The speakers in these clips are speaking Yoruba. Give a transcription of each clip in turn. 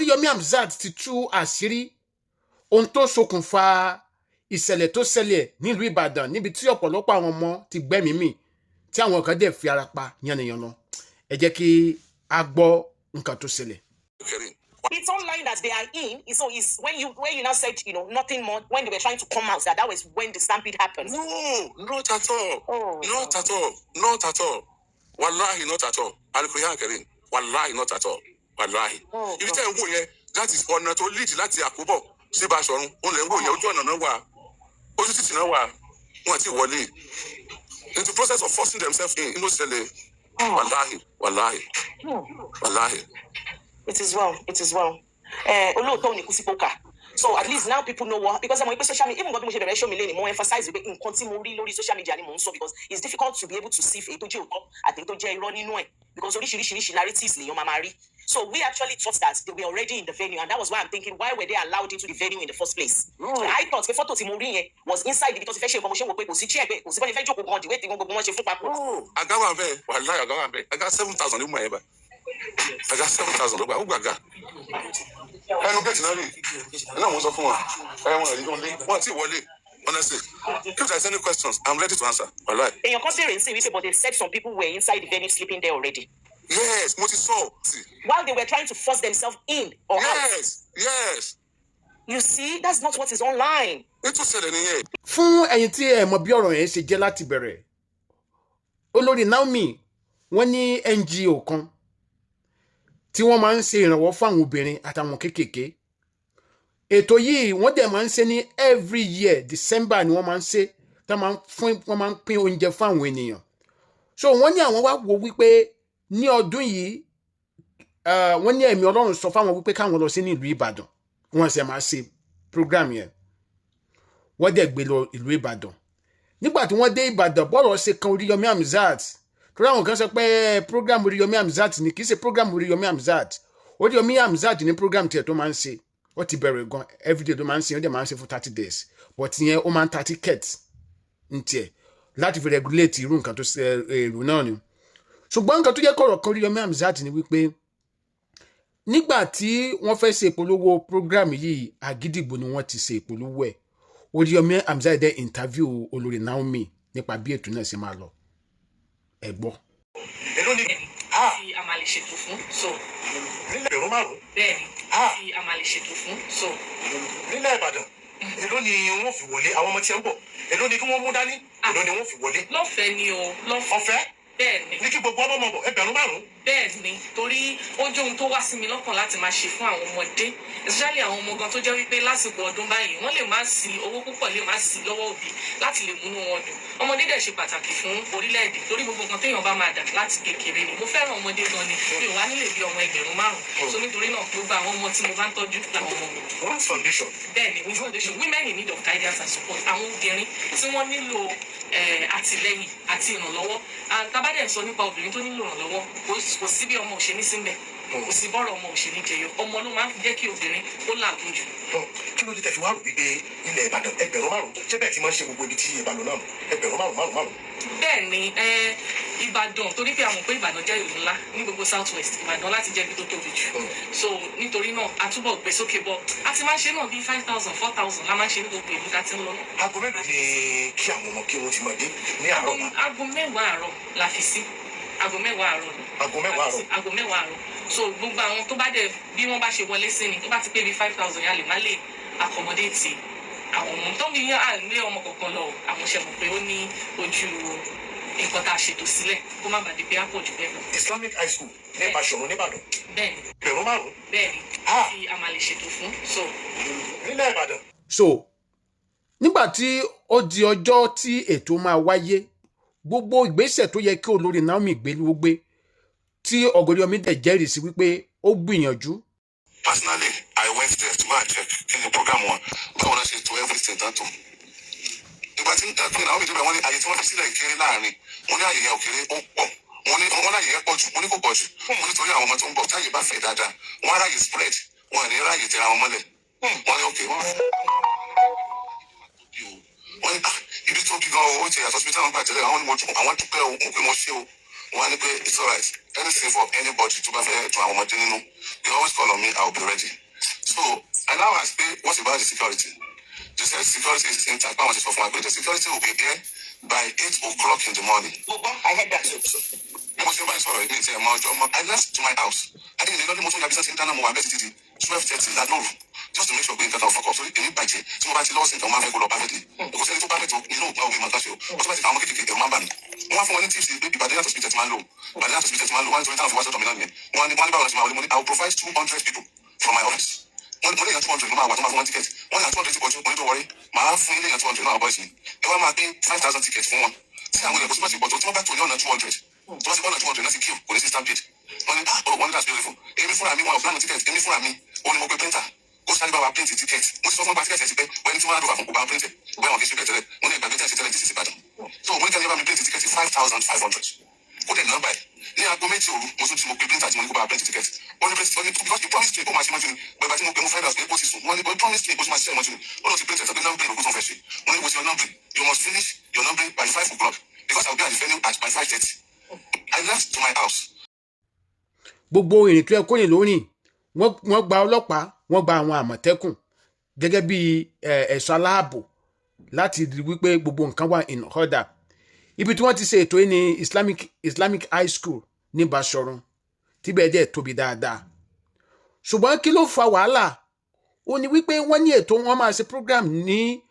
Oríyọmí Hamzat ti tú àṣírí ohun tó ṣokùnfà ìṣẹ̀lẹ̀ tó ṣẹlẹ̀ nílùú Ìbàdàn níbi tí ọ̀pọ̀lọpọ̀ àwọn ọmọ ti gbẹ́mìí mì tí àwọn kan dẹ̀ fi ara pa yánnayànna. Ẹ jẹ́ kí a gbọ́ nǹkan tó ṣẹlẹ̀. It's online that they are in. So it's when you now said, nothing more, when they were trying to come out, that was when the stampede happened. No, not at all. Not at all. Not at all. Wallahi, not at all. Al-Quran Karim. Wallahi, not at all. Wallahi. If you tell me that is on not only láti Àkóbọ̀ sí Báṣọ̀run, ó lè wò yẹn ojú ọ̀nà náà wà. Ojú títì náà wà. Wọ́n ti wọlé. In the process of forcing themselves in, ṣẹlẹ̀. Wallahi, wallahi. Wallahi. It is well. It is well. So at least now people know what, because I'm on social media, even when we show me more emphasize in continue social media anymore, so because it's difficult to be able to see if running because narratives so we actually thought that they were already in the venue, and that was why I'm thinking, why were they allowed into the venue in the first place? So I thought the photo Timori was inside because if information was I got 7,000 in my ever. I got 7,000. I don't get it. No one's off one. I want to honestly, if there's any questions, I'm ready to answer. All right. In your conspiracy, we say, but they said some people were inside the venue sleeping there already. Yes, what you saw. While they were trying to force themselves in or yes, out. Yes. You see, that's not what is online. It was said in here. Fún ẹ̀yin tí ẹ mọ̀ bí ọ̀rọ̀ yẹn ṣe jẹ́ láti bẹ̀rẹ̀. Olórí Naomi, wọ́n ní NGO kan tí wọ́n máa ń ṣe ìrànwọ́ fún àwọn obìnrin àtàwọn kéékèèké. Ètò yìí wọ́n dẹ̀ máa ń ṣe ní every year December ni wọ́n máa ń ṣe, wọ́n máa ń pín oúnjẹ fún àwọn ènìyàn. So wọ́n ní àwọn wá wò wípé ní ọdún yìí wọ́n ní ẹ̀mí Ọlọ́run sọ fáwọn wípé káwọn lọ sí ní ìlú Ìbàdàn. Wọ́n ṣe máa ṣe program yẹn. Wọ́n dẹ̀ gbé lọ ìlú Ìbàdàn. Nígbà tí wọ́n dé Ìbàdàn, bọ́rọ̀ ṣe kan Oríyọmí Hamzat. Torí àwọn kan sọ pé program Oríyọmí Hamzat ni, kì í ṣe program Oríyọmí Hamzat. Oríyọmí Hamzat ni program tiẹ̀ tó máa ń ṣe. Ó ti bẹ̀rẹ̀ gan everyday tó máa ń ṣe, ó dẹ̀ máa ń ṣe for 30 days. But ìyẹn ó máa ń ta ticket ń tiẹ̀ láti fi regulate irú nǹkan tó ṣe èrò náà ni. Ṣùgbọ́n nǹkan tó jẹ́ kọ̀rọ̀ kan Oríyọmí Hamzat ni wípé nígbà tí wọ́n fẹ́ ṣe ìpolówó program yìí, Àgídìgbò ni wọ́n ti ṣe ìpolówó ẹ̀. Oríyọmí Hamzat dẹ̀ interview olórí Naomi nípa bí ètò náà ṣe máa lọ. Ẹ gbọ́. Èló ni tí a máa lè ṣètò fún so nílẹ̀ Yorùbá rò. Bẹ́ẹ̀ni tí a máa lè ṣètò fún so nílẹ̀ Ìbàdàn. Èló ni wọ́n fi wọlé àwọn ọmọ tí ń bọ̀. Èló ni kí wọ́n mú dání. Èló ni wọ́n fi wọlé. Lọ́fẹ̀ẹ́ ni o, lọ́fẹ̀ẹ́. Ọ̀fẹ́? Bẹ́ẹ̀ni. Ní kí gbogbo ọmọ mọ̀ bọ̀ 5,000. Bẹ́ẹ̀ni, torí ó jẹ́ ohun tó wá sí mi lọ́kàn láti máa ṣe fún àwọn ọmọdé, especially àwọn ọmọ gan tó jẹ́ wípé lásìkò ọdún báyìí wọ́n lè má sí owó púpọ̀ lè má sí lọ́wọ́ òbí láti lè múnú wọn dùn. Ọmọdé dẹ̀ ṣe pàtàkì fún orílẹ̀-èdè torí gbogbo nǹkan téèyàn bá máa dà láti kékeré ni. Mo fẹ́ràn ọmọdé gan ni, mi ò wá nílé bí ọmọ 5,000. So nítorí náà gbogbo àwọn ọmọ tí mo bá ń tọ́jú làwọn ọmọ mi. Women's Foundation. Bẹ́ẹ̀ni, Women's Foundation, women in need of guidance and support. Àwọn obìnrin tí wọ́n nílò àtìlẹ́yìn àti ìrànlọ́wọ́. Tabadẹ̀ sọ nípa obìnrin tó nílò ìrànlọ́wọ́, kò sí bí ọmọ òṣèlú síbẹ̀, kò sí bọ́rọ̀ ọmọ òṣèlú jẹyọ. Ọmọ ló máa ń jẹ́ kí obìnrin ó làágùn jù. Kí ló dé tẹ́ fi wá rò wípé ilẹ̀ Ìbàdàn 5,000? Ṣé bẹ́ẹ̀ ti máa ń ṣe gbogbo ibi tí Ìbàdàn náà 5,000? Bẹ́ẹ̀ni, Ìbàdàn torí pé a mọ̀ pé Ìbàdàn jẹ́ ìlú ńlá ní gbogbo South West, Ìbàdàn láti jẹ́ ibi tó tóbi jù. So nítorí náà a túbọ̀ gbé sókè bọ̀. A ti máa ń ṣe náà bíi 5,000, 4,000 la máa ń ṣe ní gbogbo ìlú tá ti ń lọ. Aago mélòó ni kí àwọn ọmọ kí wọ́n ti máa dé ní àárọ̀ náà? Aago 10 àárọ̀ la fi sí. Aago 10 àárọ̀ ni. Aago 10 àárọ̀. Aago 10 àárọ̀. So gbogbo àwọn tó bá dẹ̀ bí wọ́n bá ṣe wọlé sí ni tó bá ti pé bíi 5,000 yà lè má lè accommodate àwọn ọmọ tó ń bí yàn á lé ọmọ kọ̀ọ̀kan lọ àwọn ṣe mọ̀ pé ó ní ojú nǹkan tá a ṣètò sílẹ̀ kó má bàa di pé á pọ̀ jù bẹ́ẹ̀ lọ. Islamic High School ní Báṣọ̀run nìbàdàn. Bẹ́ẹ̀ni. 5,000. Bẹ́ẹ̀ni tí a máa lè ṣètò fún so. Nílẹ̀ Ìbàdàn. So nígbà tí ó di ọjọ́ tí ètò máa wáyé, gbogbo ìgbésẹ̀ tó yẹ kí olórí Naomi gbé ló gbé, tí Oríyọmí dẹ̀ jẹ́rìí sí wípé ó gbìyànjú. Personally, I went there to go and check in the program one. Báwo la ṣe to everything tán tó. Ìgbà tí Naomi débẹ̀ wọ́n ní àyè tí wọ́n fi sílẹ̀ ìkéré láàrin. Wọ́n ní àyè yẹn òkèrè ó pọ̀. Wọ́n láyè yẹn pọ̀ jù. Wọ́n ní kò pọ̀ jù. Wọ́n nítorí àwọn ọmọ tó ń bọ̀ táyè bá fẹ̀ dáadáa. Wọ́n á ráyè spread. Wọ́n ní ráyè tẹ̀ra wọn mọ́lẹ̀. Wọ́n ní okay wọ́n ní ibi tó bí gan owó ti yàtọ̀ síbi táwọn gbà tẹ́lẹ̀ àwọn ni mo dúpẹ́ o mo pé mo ṣe o One it's all right. Anything for anybody to they always call on me, I'll be ready. So I now ask, what about the security? They said security is intact. How much is for my the security will be there by 8 o'clock in the morning. I heard that too. I left to my house. I think the most of the business in Ghana 12:30 that just to make sure we get our focus. So any budget, so much loss in the market will perfectly. Because it's perfect, now we must show. But I'm going to get a man. One for one tips is baby, but they have to speak at man low. But they have to speak at man low. One to what's dominant. One about money, I'll provide 200 people from my office. One 200, no matter what, one ticket. One 200 people, don't worry. My half million 200, no boys. If I'm paying 5,000 tickets for one. See, I'm going to put but to back to 200. So what's 200? That's a queue. When it's stampede. One that's beautiful. Every for me, one plan ticket. Every for me, only more painter. Go stand by our printed tickets. Most of my tickets, when you want to have a printed, when I get you better, when I get you this is better. So when can you have a printed ticket? 5,500. What the number? Yeah, I go make you most of the printer to go printed tickets. Only because you promised to go my money, but I think we'll find out what is one. You promised to go my money. One of the printers have been number of confession. When it was your number, you must finish your number by 5 o'clock because I'll be at the venue at by 5:30. I left to my house. Gbogbo ìrìn tó yẹ kó rìn lórí wọ́n gba ọlọ́pàá, wọ́n gba àwọn àmọ̀tẹ́kùn gẹ́gẹ́ bí ẹ̀ṣọ́ aláàbò láti rí wípé gbogbo nǹkan wà in order. Ibi tí wọ́n ti ṣe ètò yìí ní Islamic High School ní Basọ̀run tíbẹ̀ dẹ̀ tóbi dáadáa. Ṣùgbọ́n kí ló fa wàhálà? Ó ní wípé wọ́n ní ètò wọn máa ṣe program ní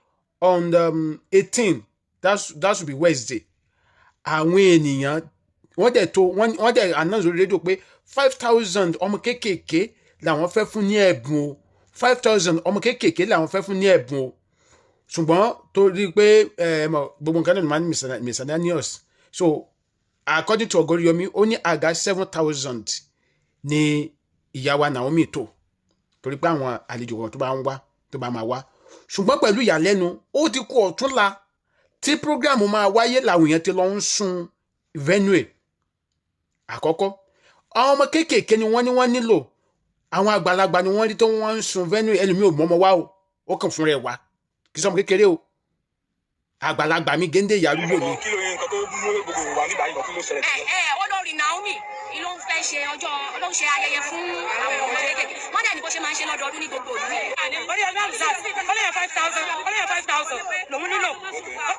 on 18, that should be Wednesday. Àwọn ènìyàn wọ́n dẹ̀ announce lórí rédíò pé 5,000 ọmọ kéékèèké làwọn fẹ́ fún ní ẹ̀bùn o. 5,000 ọmọ kéékèèké làwọn fẹ́ fún ní ẹ̀bùn o. Ṣùgbọ́n torí pé gbogbo nǹkan náà máa ń miscellaneous. So according to ORIYOMI, ó ní àga 7,000 ní ìyá wa Naomi tó torí pé àwọn àlejò kan tó bá máa wá. Ṣùgbọ́n pẹ̀lú ìyàlẹ́nu ó ti kú ọ̀túnla tí prógrámù máa wáyé làwọn èèyàn ti lọ ń sun venue. Àkọ́kọ́ àwọn ọmọ kéékèèké ni wọ́n nílò, àwọn àgbàlagbà ni wọ́n rí tó wọ́n ń sun venue. Ẹlòmíì ò mọ́mọ́ wá o, ó kàn fún rẹ̀ wá kì í sọmọ kékeré o, àgbàlagbà mi géńdé ìyárúgbó mi. Kí ló yẹ nǹkan tó mú gbogbo wa nígbà yìí lọ, kí ló ṣẹlẹ̀? Olórí Naomi ló ń fẹ́ ṣe ló ń ṣe ayẹyẹ fún àwọn ọmọ kéékèèké. Wọ́n dẹ̀ ní bó ṣe máa ń ṣe lọ́dọọdún ní gbogbo ìlú. Ọlẹ́yà 5,000 lòun nílò.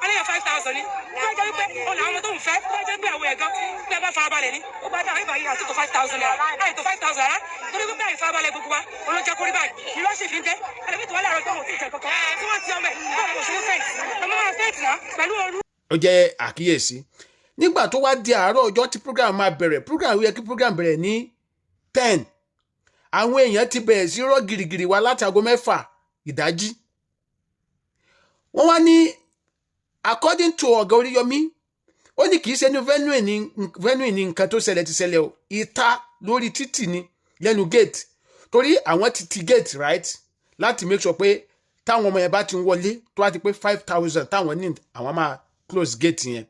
Ọlẹ́yà 5,000 ni. Wọ́n jẹ́ wípé ọ̀nà àwọn tó ń fẹ́, wọ́n jẹ́ pé àwọn ẹ̀gán pé bá farabalẹ̀ ní. Ó bá dá àyíká yìí àti tó 5,000 naira. Àyè tó 5,000 rárá. Torí wípé àyè farabalẹ̀ gbogbo wa, olóúnjẹ kórí báyìí. Ìlú ọ̀sìn fi ń dé. Ẹlẹ́bí tó wá láàárọ̀ tó wọ́n ti jẹ kankan. Tí wọ́n ti ọmọ ẹ̀ láàárọ̀ òṣèlú fẹ́ẹ̀tì. Ọmọ máa fẹ́ẹ̀tì náà pẹ̀lú ooru. Ó jẹ́ àkíyèsí. Nígbà tó wá di àárọ̀ ọjọ́ tí program máa bẹ̀rẹ̀, program yẹ kí program bẹ̀rẹ̀ ní 10. Àwọn èèyàn ti bẹ̀rẹ̀ sí rọ́ gìrìgìrì wá láti aago 6 ìdájí. Wọ́n wá ní according to ọ̀gá ORIYOMI, ó ní kì í ṣe ní venue ní nǹkan tó ṣẹlẹ̀ ti ṣẹlẹ̀ o, ìta lórí títì ni lẹ́nu gate. Torí àwọn ti gate right láti make sure pé táwọn ọmọ yẹn bá ti ń wọlé tó wá ti pé 5,000 táwọn ní àwọn máa close gate yẹn.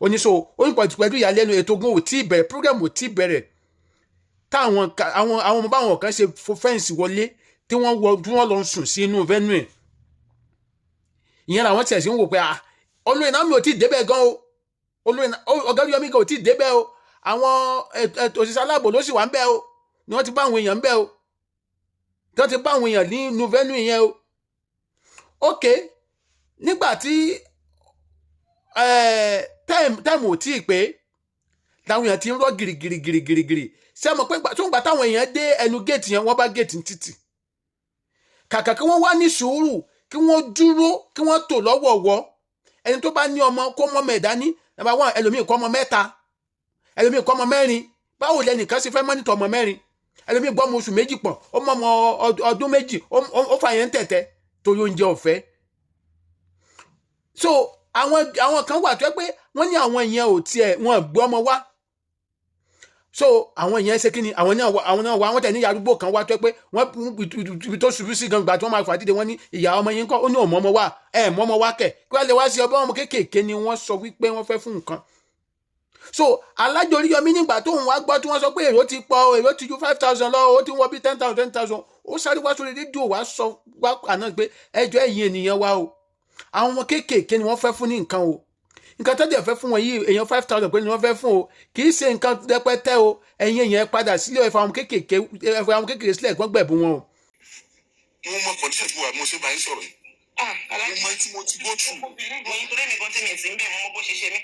Ó ní so ó ní pẹ̀lú ìyàlẹ́nu ètò ogun ò tí bẹ̀rẹ̀, program ò tí bẹ̀rẹ̀ táwọn ọmọ báwọn kan ṣe fo fẹ́ǹsì wọlé tí wọ́n lọ sùn sí inú venue. Ìyẹn làwọn tiẹ̀ sí ń wò pé olórí Naomi ò tí ì débẹ̀ gan o, olórí ọ̀gá ORIYOMI gan ò tí ì débẹ̀ o, àwọn òṣìṣẹ́ aláàbò ló sì wà ń bẹ̀ o, ni wọ́n ti bá àwọn èèyàn ń bẹ̀ o, tí wọ́n ti bá àwọn èèyàn nínú venue yẹn o. Ok, nígbà tí time ò tí ì pé làwọn èèyàn ti ń rọ́ gìrìgìrì ṣé mọ̀ pé tó ń gbà táwọn èèyàn dé ẹnu géètì yẹn wọ́n bá géètì títì. Kàkà kí wọ́n wá ní sùúrù, kí wọ́n dúró, kí wọ́n tò lọ́wọ̀ọ̀wọ́. Ẹni tó bá ní ọmọ kó mọ́ mẹ́ẹ̀dání, number 1, ẹlòmíì kọ́ ọmọ 3, ẹlòmíì kọ́ ọmọ 4. Báwo lẹnìkan sì fẹ́ mọ́nítọ̀ ọmọ 4? Ẹlòmíì gbọ́ ọmọ oṣù 2 pọ̀, ó mọ ọmọ ọdún 2, ó fà yẹn tẹ̀tẹ̀ torí oúnjẹ ọ̀fẹ́. So àwọn kan wà tó yẹ pé wọ́n ní àwọn ìyẹn ò tiẹ̀ wọ́n gbé ọmọ wá. So àwọn ìyẹn ṣe kí ni àwọn náà wá wọ́n tẹ̀ ní arúgbó kan wá tó yẹ pé wọ́n ibi tó ṣubú sí gan gbà tí wọ́n máa fà dìde wọ́n ní ìyá ọmọ yín kọ́, ó ní òmọ́ ọmọ wá mọ́ ọmọ wá kẹ̀ kí wọ́n lè wá sí ọba ọmọ kéékèèké ni wọ́n sọ wípé wọ́n fẹ́ fún nǹkan. So alájọ ORIYOMI nígbà tó ń wá gbọ́ tí wọ́n sọ pé èrò ti pọ̀, èrò ti ju 5,000 lọ, ó ti wọ bí 10,000 ó sáré wá sórí rédíò wá sọ wá àná pé ẹjọ́ ẹ̀yin ènìyàn wa o, àwọn ọmọ kéékèèké ni wọ́n fẹ́ fún ní nǹkan o, nǹkan tó dẹ̀ fẹ́ fún wọn yìí èèyàn 5,000 pé ni wọ́n fẹ́ fún o kì í ṣe nǹkan rẹpẹtẹ o ẹ̀yin èèyàn padà sílé ẹ̀fọ́ àwọn kéékèèké sílẹ̀ ẹ̀gbọ́n gbẹ̀bù wọn o. mo mọ kọ̀díṣẹ̀ tí mo ṣe bá yín sọ̀rọ̀ yìí. mo mọ tí mo ti go through. nítorí nìkan tí mi ti ń bẹ̀ mọ́ bó ṣe ṣe mí.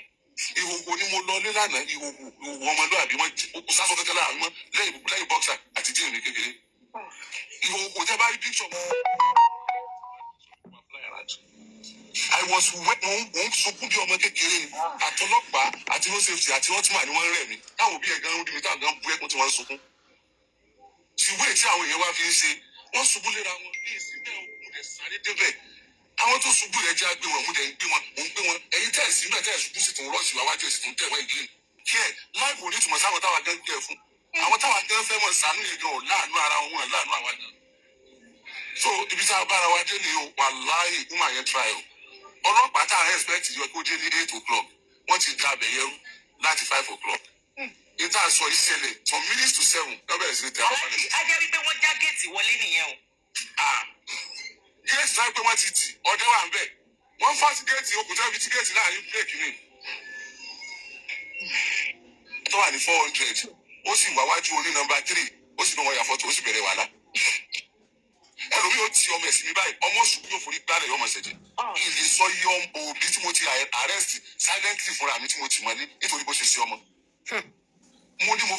ìhòòhò ni mo lọ lé lánàá ìhòòhò ọmọlúwàbí wọn sásọ kẹkẹ láàrin wọn lẹ́yìn bọ́ksà àti jíìnì kékeré. ìhòòhò tẹ bá rí píṣọ. I was mo ń sunkún bí ọmọ kékeré ni àtọlọ́pàá àti road safety àti ultima ni wọ́n rẹ̀ mí táwọn òbí ẹ̀gán ń rí mi táwọn gan bú ẹkún tí wọ́n ń sunkún. ìwé tí àwọn èèyàn wá fi ń ṣe wọ́n ṣubú léra wọn ní ìsìnkú mo dẹ̀ sáré débẹ̀ àwọn tó ṣubú yẹn jẹ́ àgbé wọn mo dẹ̀ ń gbé wọn ẹ̀yin tẹ̀ sí náà tẹ̀ ṣubú sì tún rọ́ọ̀ṣì wá wájú ẹ̀sìn tún tẹ̀ wọ́n ìgbín kí ẹ̀ láìpẹ́ òní ìtumọ̀ sáwọn táwa gan gbẹ fún àwọn táwa gan fẹ́ mọ̀ sànú yẹn gan láàánú ara wọn láàánú àwa gan. So ibi tá a bára wa dé ni o wàláhì ìkúmọ̀ yẹn try o ọlọ́pàá tá a expect yọ kó dé ní 8 o'clock wọ́n ti da abẹ yẹrù láti 5 o'clock ìta sọ ìṣẹ̀lẹ̀ from minutes to 7 lọ́bẹ̀rẹ̀ sí ní tẹ̀ ọ́ a jẹ́ wípé wọ́n já géètì wọlé nìyẹn o. géètì náà pé wọ́n ti tì ọdẹ wà ń bẹ̀ wọ́n fásitì géètì okùnjẹ́ ibi tí géètì láàrin bírèkì mi tó wà ní 400 ó sì wá wájú oní nọ́mbà 3 ó sì ní wọn yà fọ́tò ó sì bẹ̀rẹ̀ wàhálà ẹlòmí ó ti ọmọ ẹ̀sìn mi báyìí ọmọ sùn yóò forí gbálẹ̀ yọmọ ṣẹ̀jẹ̀ ilé sọ yí òbí tí mo ti arrest silently fúnra mi tí mo ti mọ́lé nítorí bó ṣe ṣe ọmọ. mo ní mo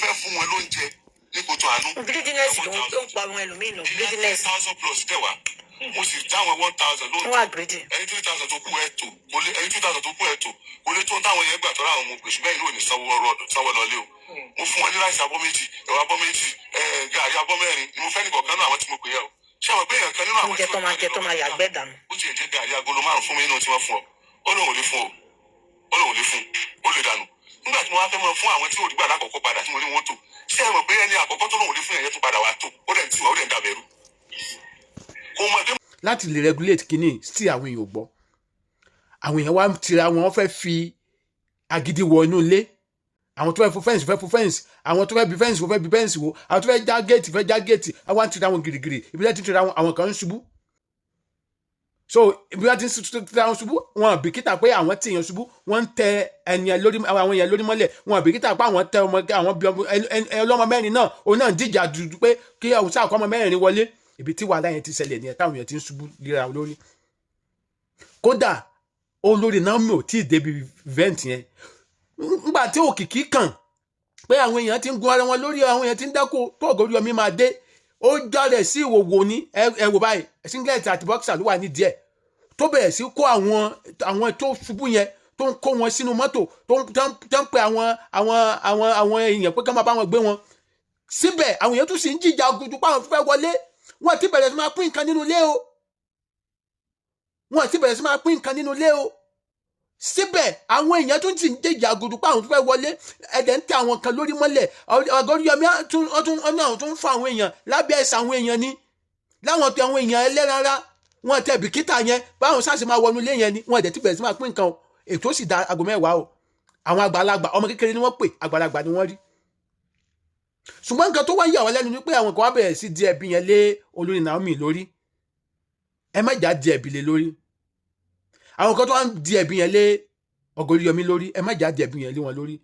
fẹ́ fún wọn lóúnjẹ ní kòtò àánú. bírídínẹ́sì ló ń pa àwọn ẹlòmíì lọ bírídínẹ́sì. 1,000 plus tẹ̀wá mo sì dáwọn 1,000 lóúnjẹ. wọ́n àgbèdè. ẹni 2,000 tó kú ẹ̀ tó ẹni 2,000 tó kú ẹ̀ tó kò lè tó ń táwọn yẹn gbà tọ́ra àwọn ọmọ ògbésù bẹ́ẹ̀ ni ò ní sanwó lọlé o. mo fún wọn ní láìsí abọ́ méjì ẹ̀wà abọ́ méjì gàrí abọ́ mẹ́rin ni mo fẹ́ ní kọ̀ọ̀kan náà àwọn tí mo pè é o. ṣé àwọn gbẹ̀yàn kan nínú àwọn oúnjẹ tó máa jẹ tó máa yàgbẹ́ dànù. ó ti jẹ́ gàrí agolo 5 fún mi nínú tí wọ́n fún ọ ó lóun ò lè fún ó lè dànù. nígbà tí mo wá fẹ́ mọ fún àwọn tí òdìgbà lákòókò padà tí mo ní wọn tó ṣé ẹ mọ̀ pé ẹni àkọ́kọ́ tó lóun ò lè fún ẹ̀yẹ tó padà wá tó ó dẹ̀ ń tiwa ó dẹ̀ ń dàbẹ̀rù. láti lè regulate kínní sí àwọn èèyàn gbọ́ àwọn èèyàn wá ń tira wọn fẹ́ fi agídí wọ inú ilé àwọn tó fẹ́ fún fẹ́ǹsì àwọn tó fẹ́ bí fẹ́ǹsì wo àwọn tó fẹ́ já géètì àwọn ń tira wọn gírígírí ibi láti tira wọn àwọn kan ń ṣubú so ibi láti tira wọn ṣubú wọn bìkítà pé àwọn tí èèyàn ṣubú wọn ń tẹ àwọn èèyàn lórí mọ́lẹ̀ wọn bìkítà pé àwọn tẹ àwọn bí ọlọ́mọ mẹ́rin náà òun náà ń díjà dúdú pé kí àwọn sáà kọ́ ọmọ mẹ́rin wọlé ibi tí wàhálà yẹn ti ṣẹlẹ̀ ní táwọn èèyàn ti ń ṣubú líra lórí kódà olórí náà mi ò tí ì débi event yẹn nígbà tí òkìkí kàn pé àwọn èèyàn ti ń gun ara wọn lórí àwọn èèyàn ti ń dákó tó Ògúnríyọmí máa dé ó jáde sí ìwòwò ní ẹwò báyìí singlet àti boxer ló wà ní díẹ̀ tó bẹ̀rẹ̀ sí kó àwọn tó ṣubú yẹn tó ń kó wọn sínú mọ́tò tó ń pe àwọn èèyàn pé ká máa bá wọn gbé wọn síbẹ̀ àwọn èèyàn tún sì ń jíjà gudu páwọn fẹ́ wọlé wọn ti bẹ̀rẹ̀ sí máa pín nǹkan nínú ilé o síbẹ̀ àwọn èèyàn tún ti ń jẹ́jà gudu páwọn tó fẹ́ wọlé ẹ̀dẹ̀ ń tẹ àwọn kan lórí mọ́lẹ̀ Ògúnríyọmí tún fa àwọn èèyàn lábẹ́ ẹ̀sẹ̀ àwọn èèyàn ni láwọn tó àwọn èèyàn ẹlẹ́rara wọn tẹ bìkítà yẹn báwọn sáà sì máa wọnú ilé yẹn ni wọn ẹ̀dẹ̀ ti bẹ̀rẹ̀ sí máa pín nǹkan o ètò sì da aago 10 o àwọn àgbàlagbà ọmọ kékeré ni wọ́n pè àgbàlagbà ni wọ́n rí ṣùgbọ́n nǹkan tó wá yà wọ́n lẹ́nu ni pé àwọn kan wá bẹ̀rẹ̀ sí di ẹ̀bi yẹn lé olórí Naomi lórí ẹ má jà di ẹ̀bi lé lórí àwọn kan tó wá ń di ẹ̀bi yẹn lé Ògúnríyọmí lórí ẹ má jà di ẹ̀bi yẹn lé wọn lórí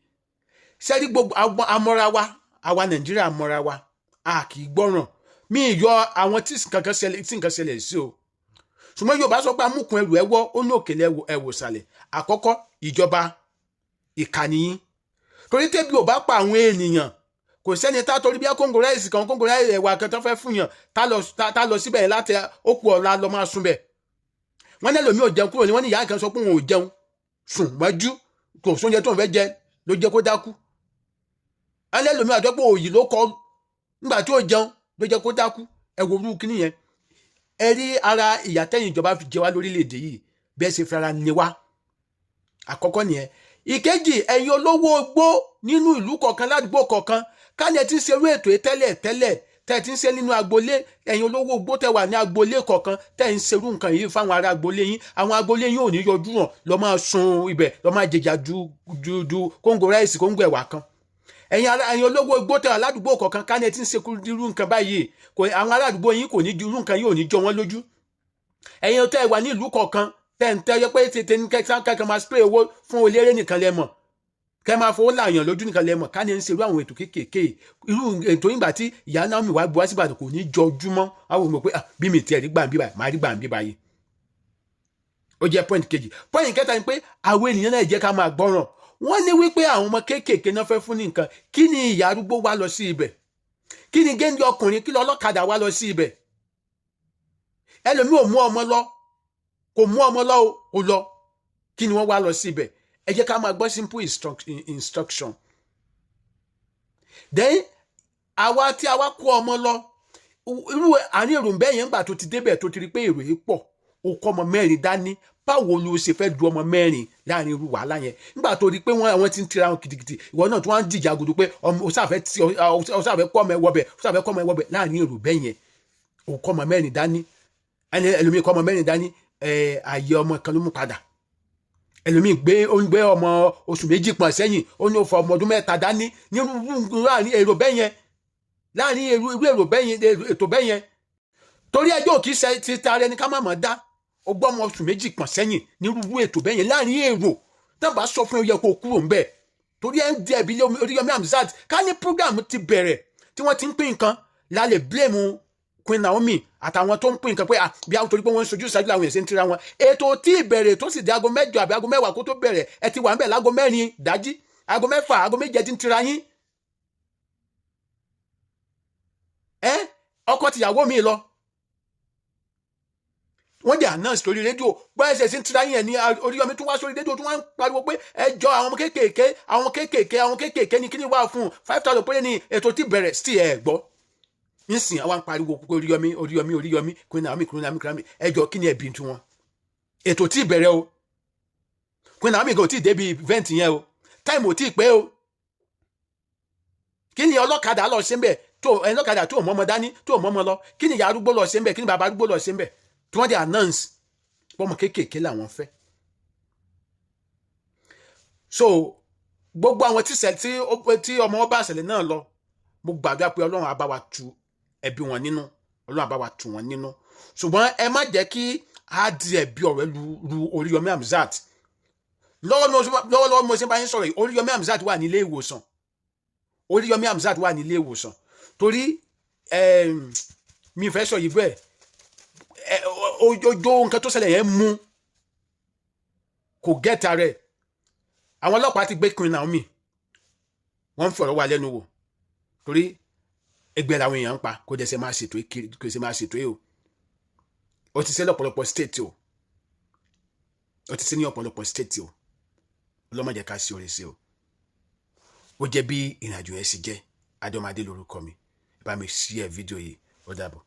sẹ́rí gbogbo amọ́ra wa àwa Nàìjíríà amọ́ra wa a kì í gbọ́ràn mí yọ àwọn tí nǹkan ṣẹlẹ̀ sí o ṣùgbọ́n Yorùbá sọ pé amúkun ẹrù ẹwọ́ ó ní òkèlè ẹwò sàlẹ̀ àkọ́kọ́ ìjọba ìkànnì yín torí tẹ́bí ò bá pa àwọn ènìyàn kò sẹ́ni tá torí bí kóńgò ráìsì kan kóńgò ráìsì ẹ̀wà kan tó fẹ́ fún yàn tá lọ síbẹ̀ láti òkú ọ̀la lọ máa sùn bẹ̀ wọ́n ní ẹlòmíì ò jẹun kúrò ní wọ́n ní ìyá kan sọ pé òun ò jẹun sùn mọ́jú kò sóúnjẹ tó ń fẹ́ jẹ ló jẹ́ kó dákú ẹlòmíì àjọ pé òyì ló kọ nígbà tí ó jẹun ló jẹ́ kó dákú ẹ wo orú kíní yẹn ẹ rí ara ìyà tẹ́yìn ìjọba fi jẹ wá lórílẹ̀‐èdè yìí bẹ́ẹ̀ ṣe fi ara ní wá àkọ́kọ́ nìyẹn ìkejì ẹ̀yin olówó ogbó nínú ìlú kọ̀ọ̀kan ládùúgbò kọ̀ọ̀kan kálẹ̀ tí ń ṣerú ètò tẹ́lẹ̀ tẹ́ ti ń ṣe nínú agboolé ẹ̀yin olówó ogbó tẹ́ wà ní agboolé kọ̀ọ̀kan tẹ́ ń ṣerú nǹkan yìí fáwọn ará agboolé yín àwọn agboolé yín ò ní yọjú hàn lọ́ máa sun ibẹ̀ lọ́ máa jẹjà ju kóńgò ráìsì kóńgò ẹ̀wà kan ẹ̀yin olówó ogbó tẹ́ wà ládùúgbò kọ̀ọ̀kan kálẹ̀ tí ń ṣe irú nǹkan báyìí àwọn ará àdúgbò yín kò ní ju irú nǹkan yìí ò ní jọ wọ́n lójú ẹ̀yin tẹ́ wà ní ìlú kọ̀ọ̀kan tẹ̀ǹtẹ̀ yẹ pé tètè ní kẹ́kẹ́ máa spray owó fún oléré nìkan lẹ́mọ̀ kẹ́ máa fowó làyàn lójú nìkan lẹ́mọ̀ ká ní ń ṣerú àwọn ètò kéékèèké irú ètò ìgbà tí ìyá Naomi wá bu wá sí Ìbàdàn kò ní jọ ojúmọ́ àwọn òmò pé bí mi tiẹ̀ rí gbàǹbí báyìí máa rí gbàǹbí báyìí. Ó jẹ́ point kejì. Point kẹta ni pé àwọn ènìyàn náà jẹ́ ká máa gbọ́ràn wọ́n ní wípé àwọn ọmọ kéékèèké náà fẹ́ fún ní nǹkan kí ni ìyá arúgbó wá lọ sí ibẹ̀ kí ni géńdé ọkùnrin kí lọ ọlọ́kadà wá lọ sí ibẹ̀ ẹlòmíì ò mú ọmọ lọ kò mú ọmọ lọ ò lọ kí ni wọ́n wá lọ sí ibẹ̀ ẹ jẹ́ ká máa gbọ́ simple instruction. Then àwa tí a wá kó ọmọ lọ irú àárín èrò bẹ́ẹ̀ yẹn gbà tó ti débẹ̀ tó ti rí pé èrò yìí pọ̀ ó kọ́ ọmọ mẹ́rin dání báwo ló ṣe fẹ́ du ọmọ mẹ́rin láàrin irú wàhálà yẹn nígbà tó rí pé àwọn ti ń tira wọn gidigidi ìwọ náà tó wá ń dìjà gudu pé ó ṣàfẹ́ kọ́ ọmọ ẹ wọbẹ̀ láàrin èrò bẹ́ẹ̀ yẹn ó kọ́ ọmọ mẹ́rin dání ẹlòmíì kọ́ ọmọ mẹ́rin dání ààyè ọmọ kan ló mú padà ẹlòmíì ó ń gbé ọmọ oṣù méjì pọ̀ sẹ́yìn ó ní ó fọ ọmọ ọdún mẹ́ta dání ní láàrin èrò bẹ́ẹ̀ yẹn láàrin irú èrò bẹ́ẹ̀ yẹn ètò bẹ́ẹ̀ yẹn torí ẹjọ́ òkì ṣe ti ta ẹni ká má mọ̀ dá ó gbọ́ ọmọ oṣù méjì pọ̀ sẹ́yìn ní irú ètò bẹ́ẹ̀ yẹn láàrin èrò tábà sọ fún ẹ yẹ kó kúrò ń bẹ̀ torí ẹ ń di ẹ̀bi Oríyọmí Hamzat ká ní program ti bẹ̀rẹ̀ tí wọ́n ti ń pín nǹkan lálẹ́ blame Queen Naomi àtàwọn tó ń pín nǹkan pé bí àwọn torí pé wọ́n ń sojú ìṣáájú làwọn èsì ń tira wọn ètò tí ìbẹ̀rẹ̀ tó sì di aago 8 àbí aago 10 kó tó bẹ̀rẹ̀ ẹ ti wà ń bẹ̀ láago 4 dájí aago 6 aago 7 ti ń tira yín ọkọ tìyàwó mi lọ wọ́n dẹ̀ announce lórí rédíò bá ẹsẹ̀ sí ń tira yín ẹ̀ ní Oríyọmí tó wá sórí rédíò tó wá ń pariwo pé ẹjọ́ àwọn kéékèèké ní kíní wà fún 5,000 péré ní ètò tí bẹ̀rẹ̀ sí ẹ̀ gbọ́ nísìn àwọn pariwo pé Oríyọmí Queen Naomi ẹjọ́ kí ni ẹ̀bí tí wọn ètò tí bẹ̀rẹ̀ o Queen Naomi kò tí ì débi event yẹn o time ò tí ì pé o kí ni ọlọ́kadà lọ ṣe ń bẹ̀ tó ẹlọ́kadà tó mọ́mọ́ dání tó mọ́mọ́ lọ kí ni ìyá arúgbó lọ ṣe ń bẹ̀ kí ni bàbá arúgbó lọ ṣe ń bẹ̀ tí wọ́n dẹ̀ announce pọ́mọ kéékèèké làwọn fẹ́. So gbogbo àwọn tí ọmọ wọn bá ṣẹlẹ̀ náà lọ mo gbàdúrà pé Ọlọ́run á bá wa tu ẹbí wọn nínú Ọlọ́run á bá wa tu wọn nínú ṣùgbọ́n ẹ má jẹ́ kí á di ẹbí ọ̀rẹ́ lu Oríyọmí Hamzat lọ́wọ́lọ́wọ́ mo ṣe bá yín sọ̀rọ̀ yìí Oríyọmí Hamzat wà nílé ìwòsàn Oríyọmí Hamzat wà nílé ìwòsàn torí mi fẹ́ sọ yìí bẹ́ẹ̀ ojo nǹkan tó ṣẹlẹ̀ yẹn mú kò gẹ́ta rẹ̀ àwọn ọlọ́pàá ti gbé Queen Naomi wọ́n ń fọ̀rọ̀ wá lẹ́nu wò torí ẹgbẹ́ làwọn èèyàn ń pa kó dẹ̀ ṣe máa ṣètò ẹ̀ o ó ti ṣe lọ́pọ̀lọpọ̀ state o ó ti ṣe ní ọ̀pọ̀lọpọ̀ state o ọlọ́mọdé ká sí orí sí o ó jẹ́ bí ìrìnàjò yẹn sì jẹ́ Adéọmọdé lórúkọ mi ẹ bá mi share fídíò yìí ó dàbọ̀.